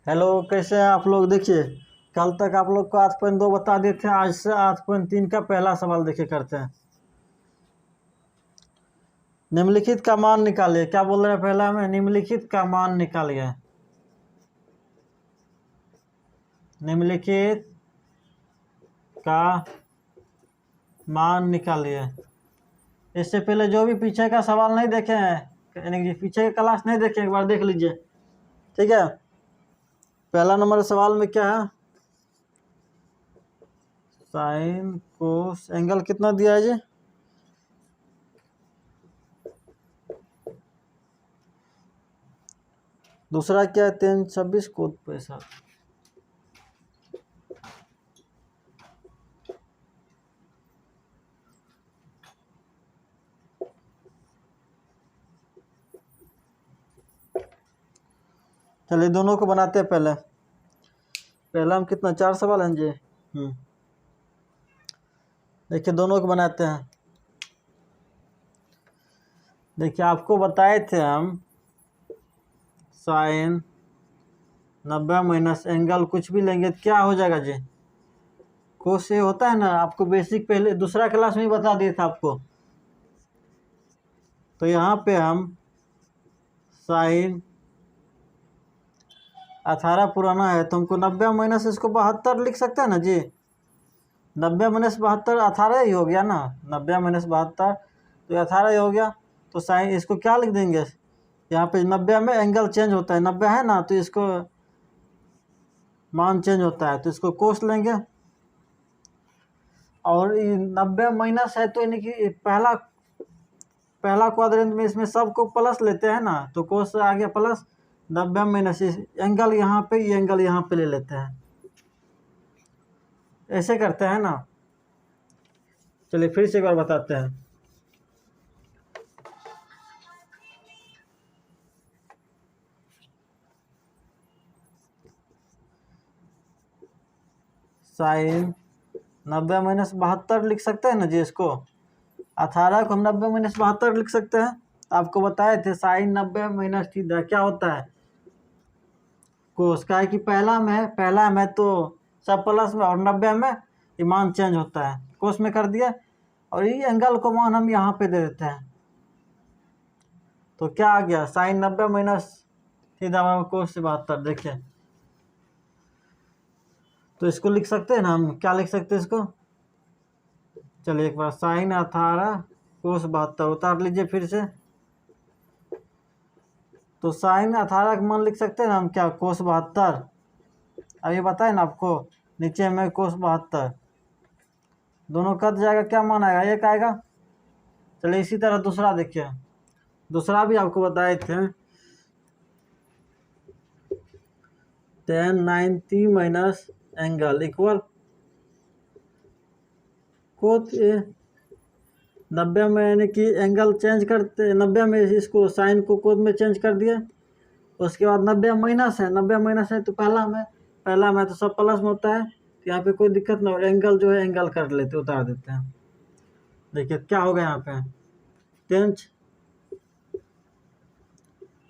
Hello, कैसे हैं आप लोग। देखिए, कल तक आप लोग को 8.2 बता दिए थे, आज से 8.3 का पहला सवाल देखिए करते हैं। निम्नलिखित का मान निकालिए। क्या बोल रहे हैं पहला में? निम्नलिखित का मान निकालिए। निम्नलिखित का मान निकालिए। इससे पहले जो भी पीछे का सवाल नहीं देखे हैं, यानी कि पीछे का क्लास नहीं देखे, एक बार देख लीजिए, ठीक है। पहला नंबर सवाल में क्या है? साइन कोस एंगल कितना दिया है जी? दूसरा क्या है? 326 कोस 65। चलिए दोनों को बनाते हैं। पहला हम कितना 4 सवाल हैं जी। देखिए दोनों को बनाते हैं। देखिए आपको बताए थे हम साइन 90 माइनस एंगल कुछ भी लेंगे तो क्या हो जाएगा जी? कोस से होता है ना, आपको बेसिक पहले दूसरा क्लास में ही बता दिया था आपको। तो यहाँ पे हम साइन 18 पुराना है तो हमको 90 माइनस इसको 72 लिख सकते हैं ना जी। 90 माइनस 72 18 ही हो गया ना। 90 माइनस 72 तो 18 ही हो गया। तो साइन इसको क्या लिख देंगे? यहाँ पे 90 में एंगल चेंज होता है, 90 है ना, तो इसको मान चेंज होता है तो इसको कोस लेंगे। और 90 माइनस है तो यानी कि पहला क्वाड्रेंट में इसमें सबको प्लस लेते हैं ना, तो कोस से आ गया प्लस। 90 माइनस एंगल यहाँ पे, ये एंगल यहाँ पे ले लेते हैं, ऐसे करते हैं ना। चलिए फिर से एक बार बताते हैं। साइन 90 माइनस 72 लिख सकते हैं ना जी। इसको 18 को हम 90 माइनस 72 लिख सकते हैं। आपको बताए थे साइन 90 माइनस थीटा क्या होता है? कोस का है कि पहला में तो सब प्लस में, और 90 में ये मान चेंज होता है, कोस में कर दिया। और ये एंगल को मान हम यहाँ पे दे देते हैं, तो क्या आ गया? साइन 90 माइनस थीटा कोस से 72। देखिए तो इसको लिख सकते हैं ना हम। क्या लिख सकते हैं इसको? चलिए एक बार साइन 18 कोस 72 उतार लीजिए फिर से। तो साइन 18 का मान लिख सकते हैं ना हम, क्या? कोस 72। अभी बताए ना आपको, नीचे में कोस 72, दोनों कट जाएगा, क्या मान आएगा? 1 आएगा। चलिए इसी तरह दूसरा देखिए। दूसरा भी आपको बताए थे 1090 माइनस एंगल इक्वल कोस 90 में, यानी कि एंगल चेंज करते 90 में इसको साइन को कोस में चेंज कर दिया। उसके बाद 90 माइनस है, 90 माइनस है तो पहला में तो सब प्लस में होता है, तो यहाँ पे कोई दिक्कत ना हो। एंगल जो है एंगल कर लेते, उतार देते हैं। देखिए क्या होगा यहाँ पे 10,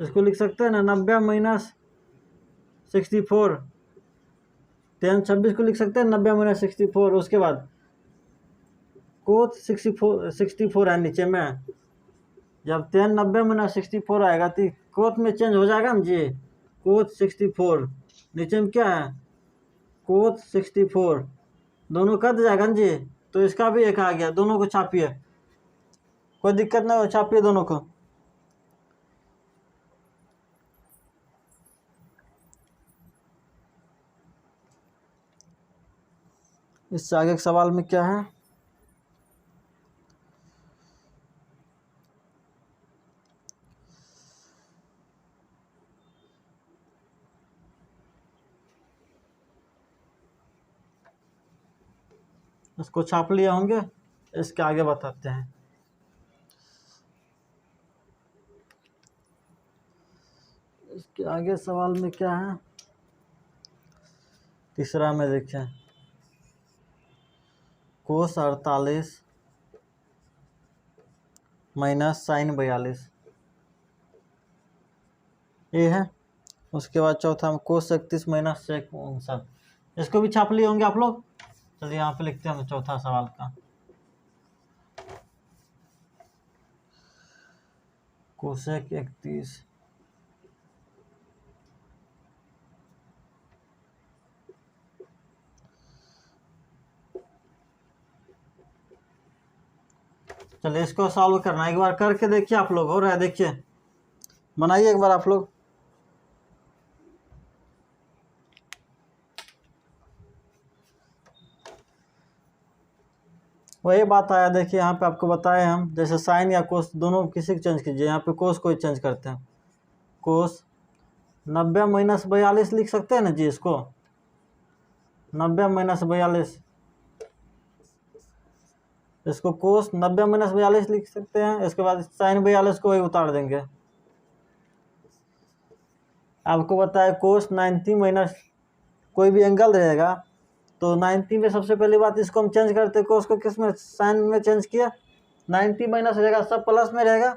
इसको लिख सकते हैं ना 90 माइनस 64। 1026 को लिख सकते हैं 90 माइनस 64। उसके बाद कोस 64 है नीचे में। जब 1090 माइनस 64 आएगा तो कोस में चेंज हो जाएगा ना जी। कोस 64 नीचे में क्या है? कोस 64, दोनों कट जाएगा ना जी। तो इसका भी एक आ गया। दोनों को छापिए, कोई दिक्कत ना हो, छापिए दोनों को। इससे आगे के सवाल में क्या है? इसको छाप लिए होंगे, इसके आगे बताते हैं। इसके आगे सवाल में क्या है? तीसरा में देखें कोस 48 माइनस साइन 42 ये है। उसके बाद चौथा में कोस 31 माइनस सेक 59, इसको भी छाप लिए होंगे आप लोग। चलिए यहाँ पे लिखते हैं हम चौथा सवाल का। कोसेक 31 चलिए इसको सॉल्व करना है, एक बार करके देखिए आप लोग, हो रहा है देखिए, बनाइए एक बार आप लोग। वही बात आया, देखिए यहाँ पे आपको बताए हम, जैसे साइन या कोस दोनों किसी को चेंज कीजिए, यहाँ पे कोस को ही चेंज करते हैं। कोस 90 माइनस 42 लिख सकते हैं ना जी, इसको 90 माइनस 42, इसको कोस 90 माइनस 42 लिख सकते हैं। इसके बाद साइन 42 को वही उतार देंगे। आपको बताया कोस 90 माइनस कोई भी एंगल रहेगा तो 90 में सबसे पहली बात इसको हम चेंज करते हैं, कोस को किस में, साइन में चेंज किया, 90 माइनस रहेगा, सब प्लस में रहेगा,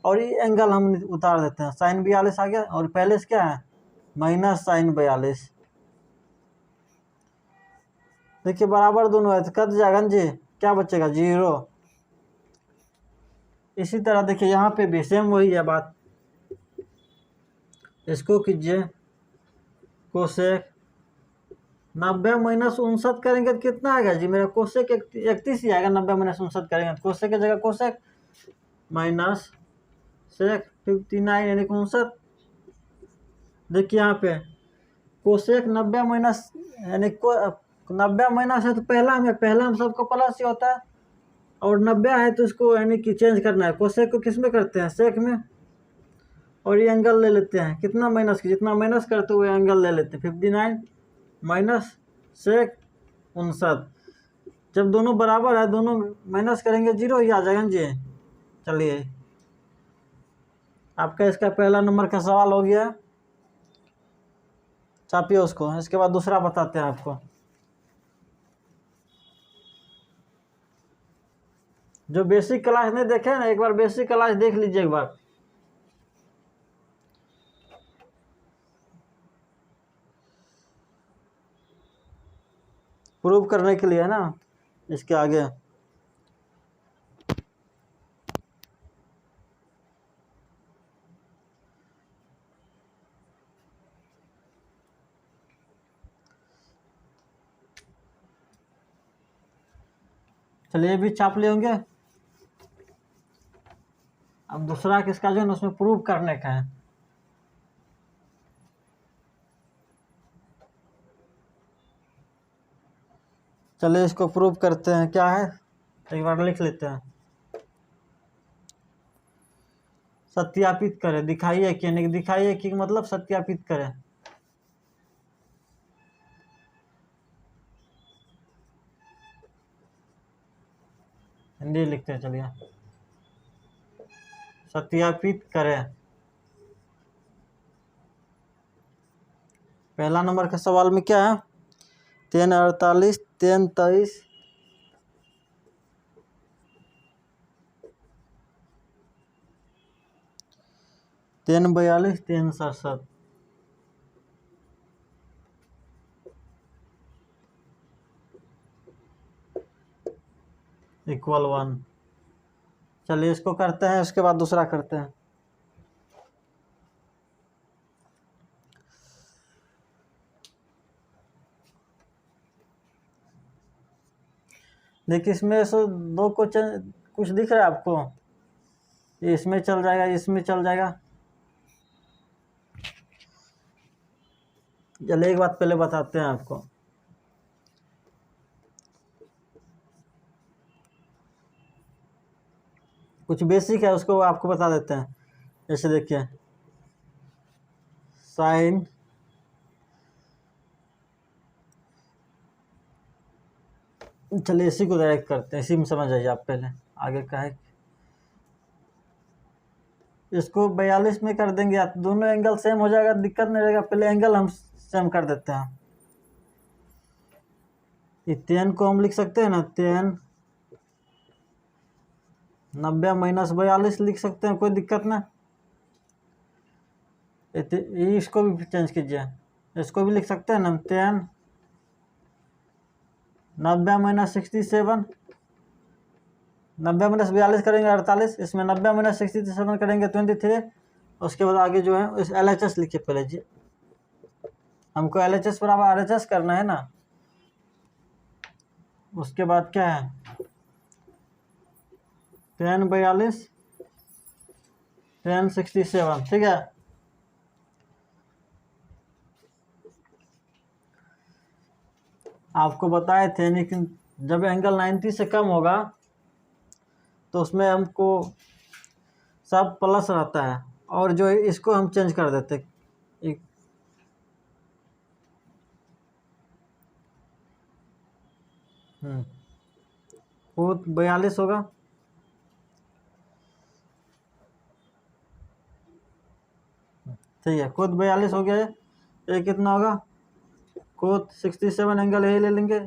और ये एंगल हम उतार देते हैं, साइन 42 आ गया, और पहले से क्या है माइनस साइन 42। देखिए बराबर दोनों है तो कट जाएगा जी, क्या बचेगा 0। इसी तरह देखिए यहाँ पे भी सेम वही है बात, इसको कीजिए कोसेक 90 माइनस 59 करेंगे तो कितना आएगा जी, मेरा कोसेक 31 ही आएगा। 90 माइनस 59 करेंगे तो कोसेक की जगह कोसेक माइनस सेक 59 यानी 59। देखिए यहाँ पे कोसेक 90 माइनस यानी 90 माइनस है तो पहला में सबको प्लस ही होता है, और 90 है तो इसको यानी कि चेंज करना है, कोसेक को किस में करते हैं सेक में, और ये एंगल ले लेते हैं कितना माइनस की, जितना माइनस करते हुए एंगल ले लेते हैं 59 माइनस सेक 59। जब दोनों बराबर है दोनों माइनस करेंगे 0 ही आ जाएगा जी। चलिए आपका इसका पहला नंबर का सवाल हो गया, छापिए उसको। इसके बाद दूसरा बताते हैं आपको, जो बेसिक क्लास नहीं देखे ना, एक बार बेसिक क्लास देख लीजिए एक बार। प्रूव करने के लिए है ना, इसके आगे चलिए भी छाप लिए होंगे। अब दूसरा किसका जो है ना उसमें प्रूव करने का है। चलिए इसको प्रूव करते हैं, क्या है एक बार लिख लेते हैं। सत्यापित करें, दिखाइए कि नहीं, दिखाइए कि मतलब सत्यापित करें। हिंदी लिखते हैं, चलिए सत्यापित करें। पहला नंबर के सवाल में क्या है, 3 48 3 23 3 42 3 67 इक्वल 1। चलिए इसको करते हैं, उसके बाद दूसरा करते हैं। देखिए इसमें से दो क्वेश्चन कुछ दिख रहा है आपको, ये इसमें चल जाएगा, इसमें चल जाएगा। चलिए एक बात पहले बताते हैं आपको, कुछ बेसिक है उसको आपको बता देते हैं। जैसे देखिए साइन चलिए इसी को डायरेक्ट करते हैं, इसी में समझ आइए आप, पहले आगे का है इसको 42 में कर देंगे, या दोनों एंगल सेम हो जाएगा, दिक्कत नहीं रहेगा। पहले एंगल हम सेम कर देते हैं। ये 10 को हम लिख सकते हैं ना, 10 90 माइनस 42 लिख सकते हैं, कोई दिक्कत ना। इसको भी चेंज कीजिए, इसको भी लिख सकते हैं ना 10 90 माइनस 67, 90 माइनस 42 करेंगे 48, इसमें 90 माइनस 67 करेंगे 23। उसके बाद आगे जो है इस LHS लिखिए पहले जी, हमको LHS पर RHS करना है ना। उसके बाद क्या है 10 42 10 67, ठीक है। आपको बताए थे लेकिन जब एंगल 90 से कम होगा तो उसमें हमको सब प्लस रहता है, और जो है इसको हम चेंज कर देते एक, कोत 42 होगा, ठीक है। कोत 42 हो गया है, ये कितना होगा कोत 67 एंगल ये ले लेंगे।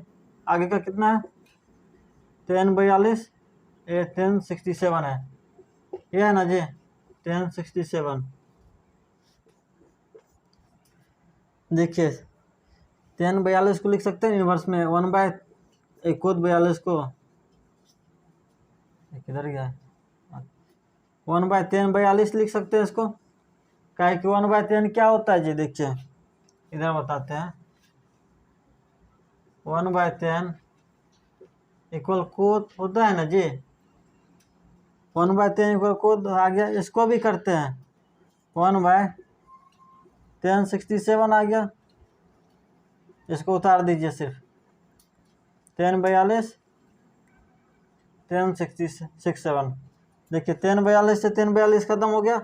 आगे का कितना है 10 42, ये 10 67 है, ये है ना जी 10 67। देखिए 10 42 को लिख सकते हैं इनवर्स में 1/, कोत 42 को किधर गया 1/10 42 लिख सकते हैं इसको, क्या है कि 1/10 क्या होता है जी, देखिए इधर बताते हैं। 1/10 इक्वल कोत होता है ना जी, 1/10 इक्वल कोत आ गया। इसको भी करते हैं 1/10 67 आ गया, इसको उतार दीजिए सिर्फ 10 42 10 67। देखिए 10 42 से 10 42 खत्म हो गया,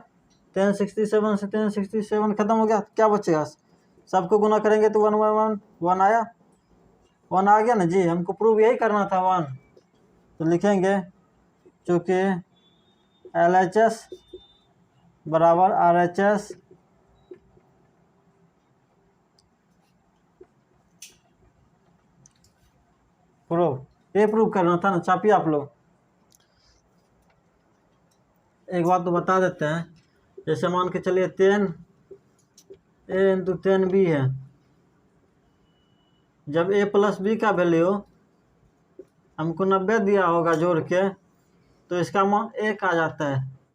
10 67 से 10 67 खत्म हो गया, क्या बचेगा सबको गुना करेंगे तो 1 1 1 आया, 1 आ गया ना जी। हमको प्रूव यही करना था 1, तो लिखेंगे चूँकि LHS बराबर RHS प्रूव, ये प्रूव करना था ना। छापिए आप लोग। एक बात तो बता देते हैं, जैसे मान के चलिए 10 A इंटू 10 B है, जब A प्लस B का वैल्यू हमको 90 दिया होगा जोड़ के, तो इसका मान 1 आ जाता है।